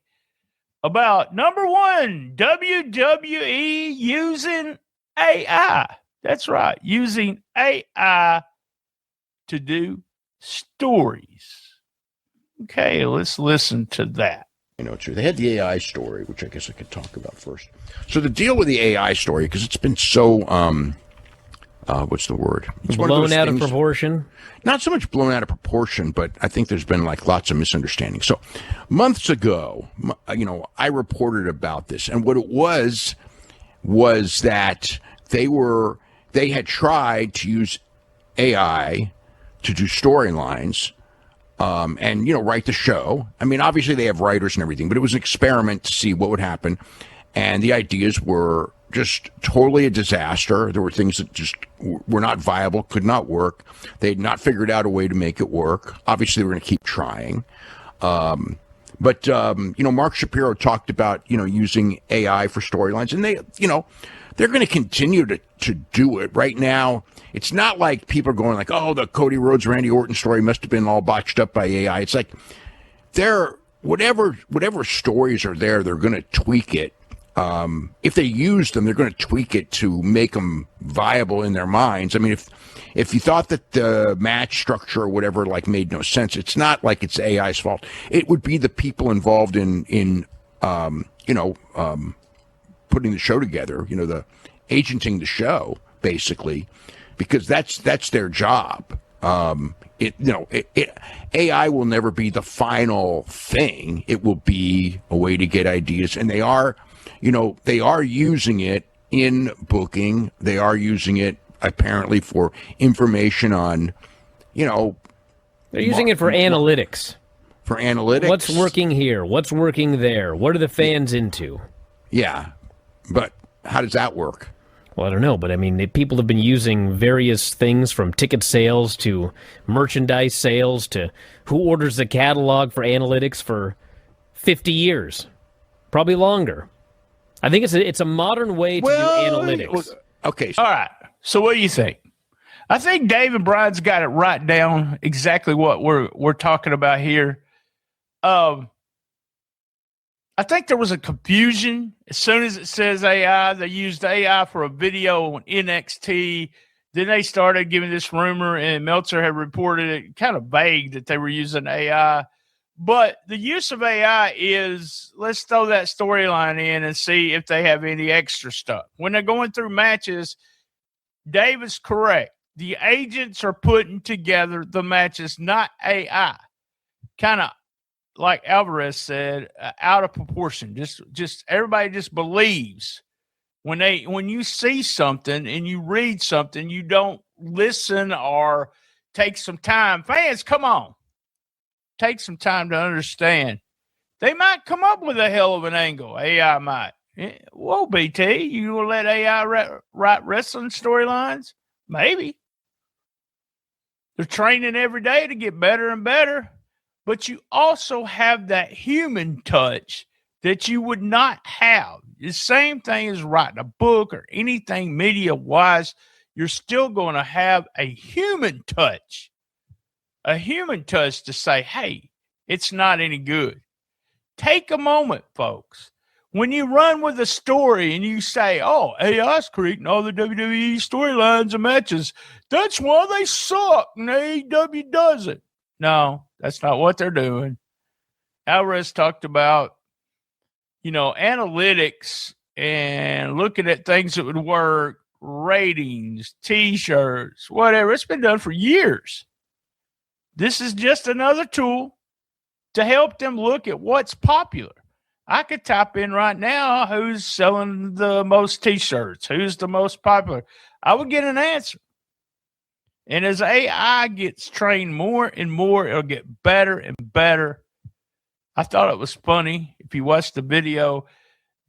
about number one, WWE using AI. That's right, using AI to do stories. Okay, let's listen to that. They had the AI story, which I guess I could talk about first. So the deal with the AI story, because it's been so, what's the word? It's blown out of proportion? Not so much blown out of proportion, but I think there's been lots of misunderstanding. So months ago, I reported about this, and what it was that they had tried to use AI to do storylines and write the show. I mean, obviously they have writers and everything, but it was an experiment to see what would happen. And the ideas were just totally a disaster. There were things that just were not viable, could not work. They had not figured out a way to make it work. Obviously, they were going to keep trying. But Mark Shapiro talked about, using AI for storylines, and they're going to continue to do it. Right now, it's not like people are going oh, the Cody Rhodes, Randy Orton story must have been all botched up by AI. It's like whatever stories are there, they're going to tweak it. If they use them, they're going to tweak it to make them viable in their minds. I mean, if you thought that the match structure or whatever made no sense, it's not like it's AI's fault. It would be the people involved in putting the show together, the agenting the show, basically, because that's their job. AI will never be the final thing. It will be a way to get ideas, and they are using it in booking. They are using it apparently for information on, they're using it for analytics. For analytics. What's working here? What's working there? What are the fans into? Yeah. But how does that work? Well, I don't know, but I mean, people have been using various things from ticket sales to merchandise sales to who orders the catalog for analytics for 50 years, probably longer. I think it's a modern way to do analytics. Okay. All right. So what do you think? I think Dave and Brian's got it right down exactly what we're talking about here. I think there was a confusion. As soon as it says AI, they used AI for a video on NXT. Then they started giving this rumor, and Meltzer had reported it kind of vague that they were using AI. But the use of AI is, let's throw that storyline in and see if they have any extra stuff. When they're going through matches, Dave is correct. The agents are putting together the matches, not AI. Kind of like Alvarez said, out of proportion. Just everybody just believes when you see something and you read something, you don't listen or take some time. Fans, come on, take some time to understand. They might come up with a hell of an angle. AI might. Whoa, BT, you will let AI write wrestling storylines? Maybe. They're training every day to get better and better. But you also have that human touch that you would not have. The same thing as writing a book or anything media-wise. You're still going to have a human touch. A human touch to say, hey, it's not any good. Take a moment, folks. When you run with a story and you say, oh, AI's creating all the WWE storylines and matches, that's why they suck and AEW doesn't. No, that's not what they're doing. Alvarez talked about, analytics and looking at things that would work, ratings, T-shirts, whatever. It's been done for years. This is just another tool to help them look at what's popular. I could type in right now who's selling the most T-shirts, who's the most popular. I would get an answer. And as AI gets trained more and more, it'll get better and better. I thought it was funny. If you watch the video,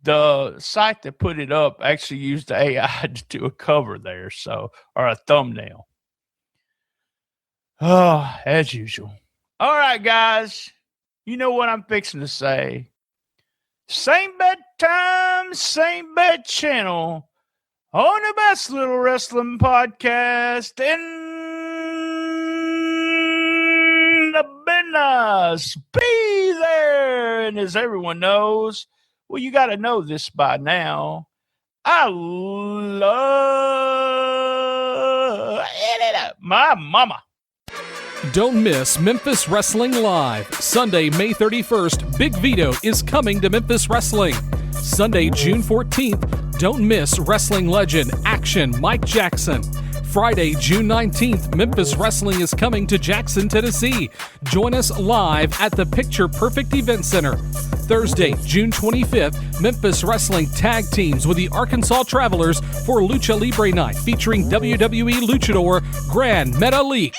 the site that put it up actually used the AI to do a cover there, or a thumbnail. Oh, as usual. All right, guys. You know what I'm fixing to say. Same bad time, same bad channel. On the best little wrestling podcast in the business. Be there. And as everyone knows, well, you got to know this by now. I love my mama. Don't miss Memphis Wrestling Live. Sunday, May 31st, Big Vito is coming to Memphis Wrestling. Sunday, June 14th, don't miss wrestling legend Action Mike Jackson. Friday, June 19th, Memphis Wrestling is coming to Jackson, Tennessee. Join us live at the Picture Perfect Event Center. Thursday, June 25th, Memphis Wrestling tag teams with the Arkansas Travelers for Lucha Libre Night featuring WWE Luchador Gran Metalik.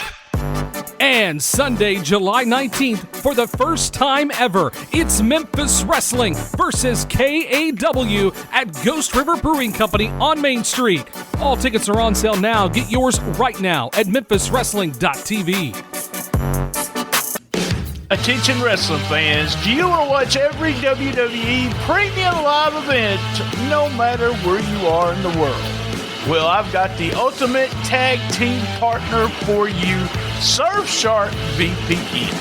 And Sunday, July 19th, for the first time ever, it's Memphis Wrestling versus KAW at Ghost River Brewing Company on Main Street. All tickets are on sale now. Get yours right now at memphiswrestling.tv. Attention wrestling fans, do you want to watch every WWE premium live event no matter where you are in the world? Well, I've got the ultimate tag team partner for you, Surfshark VPN.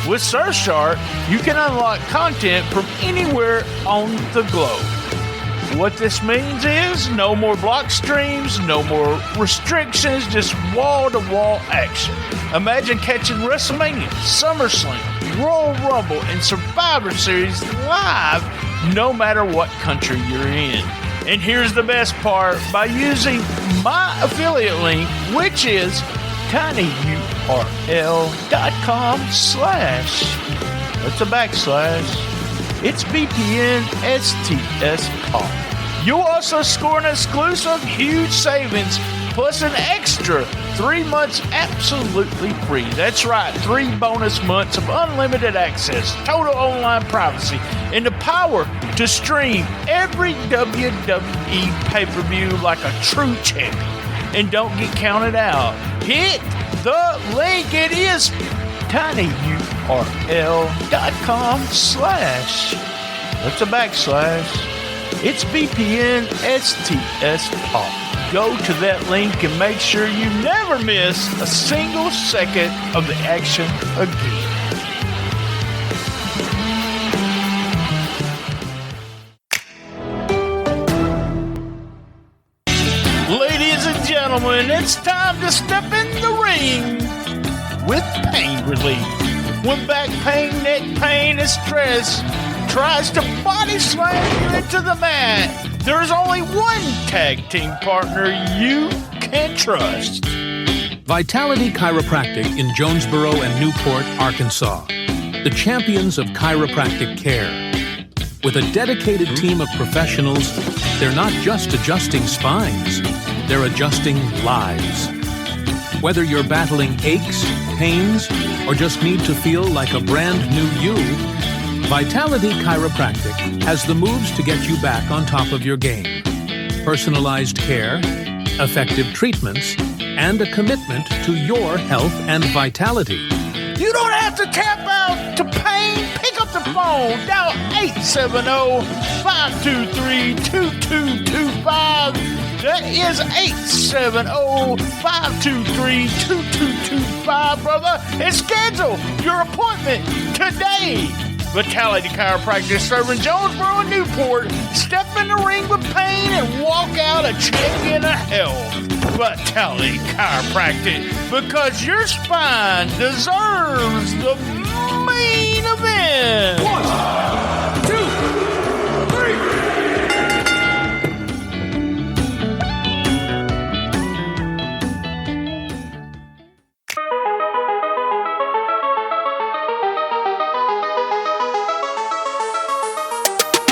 With Surfshark, you can unlock content from anywhere on the globe. What this means is no more block streams, no more restrictions, just wall-to-wall action. Imagine catching WrestleMania, SummerSlam, Royal Rumble, and Survivor Series live no matter what country you're in. And here's the best part. By using my affiliate link, which is tinyurl.com/ that's a backslash. It's VPN STS Talk. You'll also score an exclusive huge savings plus an extra 3 months absolutely free. That's right, 3 bonus months of unlimited access, total online privacy, and the power to stream every WWE pay-per-view like a true champion. And don't get counted out. Hit the link. It is tinyurl.com/ that's a backslash. It's VPN STS Talk. Go to that link and make sure you never miss a single second of the action again. it's time to step in the ring with pain relief. When back pain, neck pain, and stress tries to body slam you into the mat, there's only one tag team partner you can trust. Vitality Chiropractic in Jonesboro and Newport, Arkansas. The champions of chiropractic care. With a dedicated team of professionals, they're not just adjusting spines, they're adjusting lives. Whether you're battling aches, pains, or just need to feel like a brand new you, Vitality Chiropractic has the moves to get you back on top of your game. Personalized care, effective treatments, and a commitment to your health and vitality. You don't have to tap out to pain. Pick up the phone. Dial 870-523-2225. That is 870-523-2225, brother. And schedule your appointment today. Vitality Chiropractic serving Jonesboro and Newport. Step in the ring with pain and walk out a champion of health. Vitality Chiropractic, because your spine deserves the main event. 1, 2, 3.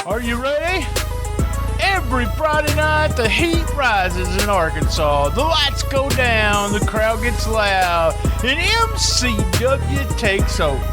Are you ready? Every Friday night, the heat rises in Arkansas. The lights go down, the crowd gets loud, and MCW takes over.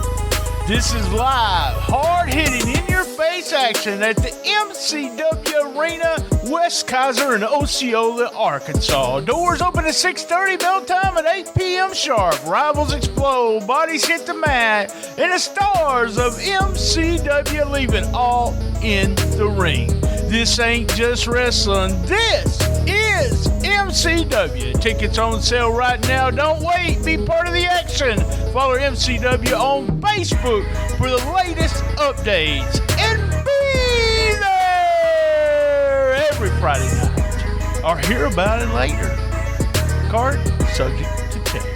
This is live, hard-hitting, in-your-face action at the MCW Arena, West Kaiser in Osceola, Arkansas. Doors open at 6:30, bell time at 8 p.m. sharp. Rivals explode, bodies hit the mat, and the stars of MCW leave it all in the ring. This ain't just wrestling. This is MCW. Tickets on sale right now. Don't wait. Be part of the action. Follow MCW on Facebook for the latest updates. And be there every Friday night. Or hear about it later. Card subject to change.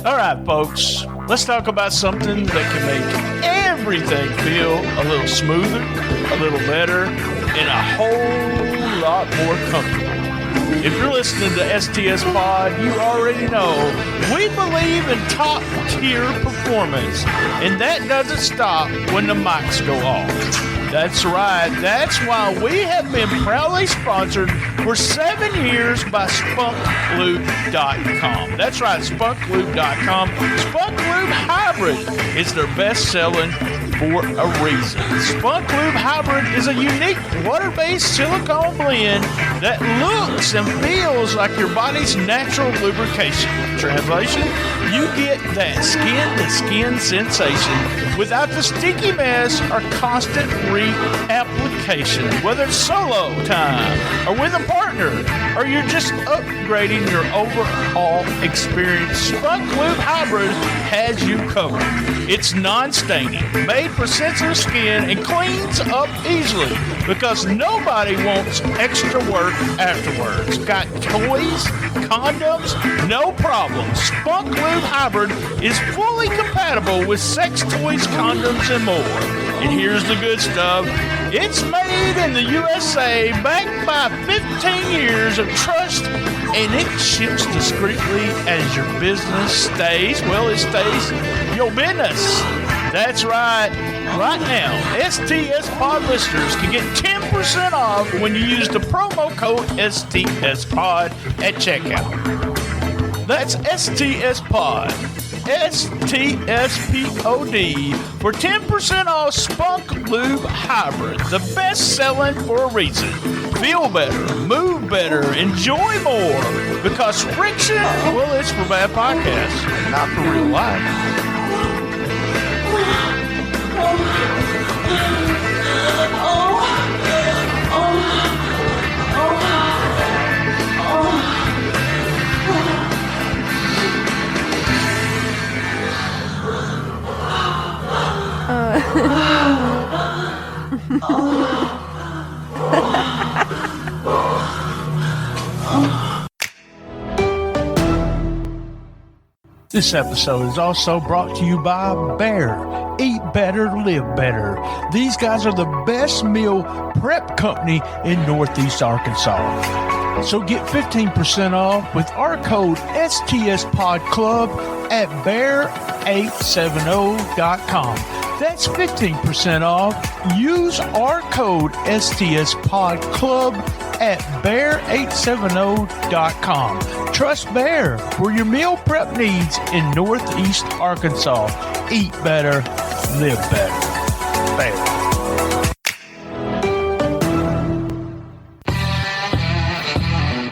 All right, folks, let's talk about something that can make everything feel a little smoother, a little better, and a whole lot more comfortable. If you're listening to STS Pod, you already know we believe in top-tier performance, and that doesn't stop when the mics go off. That's right. That's why we have been proudly sponsored for 7 years by SpunkLube.com. That's right, SpunkLube.com. Spunk Lube Hybrid is their best-selling for a reason. Spunk Lube Hybrid is a unique water-based silicone blend that looks and feels like your body's natural lubrication. Translation, you get that skin-to-skin sensation without the sticky mess or constant reapplication. Whether it's solo time or with a partner, or you're just upgrading your overall experience, Spunk Lube Hybrid has you covered. It's non-staining, made for sensitive skin, and cleans up easily because nobody wants extra work afterwards. Got toys, condoms, no problem. Spunk Lube Hybrid is fully compatible with sex toys, condoms, and more. And here's the good stuff. It's made in the USA, backed by 15 years of trust, and it ships discreetly as your business stays. Well, it stays your business. That's right. Right now, STS Pod listeners can get 10% off when you use the promo code STS Pod at checkout. That's STS Pod. STSPOD for 10% off Spunk Lube Hybrid, the best selling for a reason. feel better, move better, enjoy more. Because friction, well, it's for bad podcasts, not for real life. This episode is also brought to you by Bear. Eat better, live better. These guys are the best meal prep company in Northeast Arkansas. So get 15% off with our code STSPodClub at bear870.com. That's 15% off. Use our code STSPodClub at bear870.com. Trust Bear for your meal prep needs in Northeast Arkansas. Eat better, live better. Bear.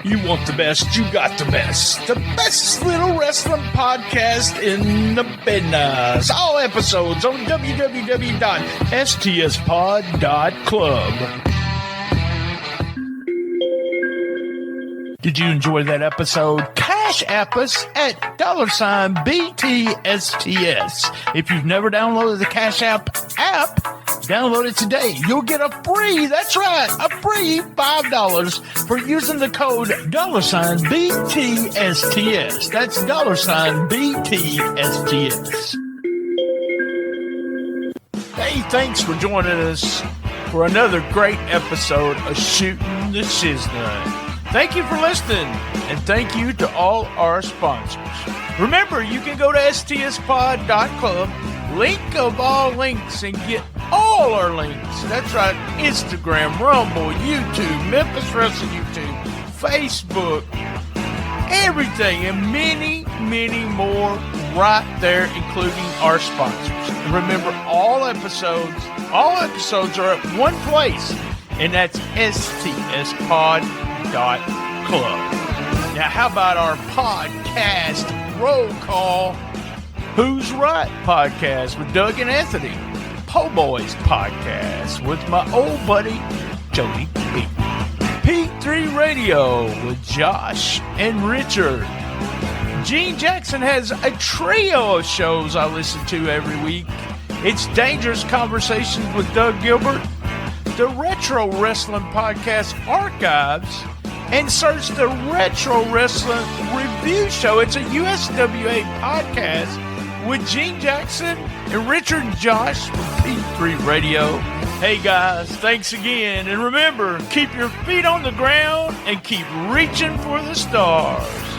You want the best, you got the best. The best little wrestling podcast in the business. All episodes on www.stspod.club. Did you enjoy that episode? Cash App us at $BTSTS. If you've never downloaded the Cash App, download it today. You'll get a free, that's right, a free $5 for using the code $BTSTS. That's $BTSTS. Hey, thanks for joining us for another great episode of Shootin The Shiznit. Thank you for listening, and thank you to all our sponsors. Remember, you can go to stspod.club, link of all links, and get all our links. That's right, Instagram, Rumble, YouTube, Memphis Wrestling YouTube, Facebook, everything, and many, many more right there, including our sponsors. And remember, all episodes are at one place, and that's stspod.club. Now, how about our podcast roll call? Who's Right podcast with Doug and Anthony? Po' Boys podcast with my old buddy Jody P. P3 Radio with Josh and Richard. Gene Jackson has a trio of shows I listen to every week. It's Dangerous Conversations with Doug Gilbert, the Retro Wrestling Podcast Archives, and search the Retro Wrestling Review Show. It's a USWA podcast with Gene Jackson and Richard and Josh from P3 Radio. Hey guys, thanks again. And remember, keep your feet on the ground and keep reaching for the stars.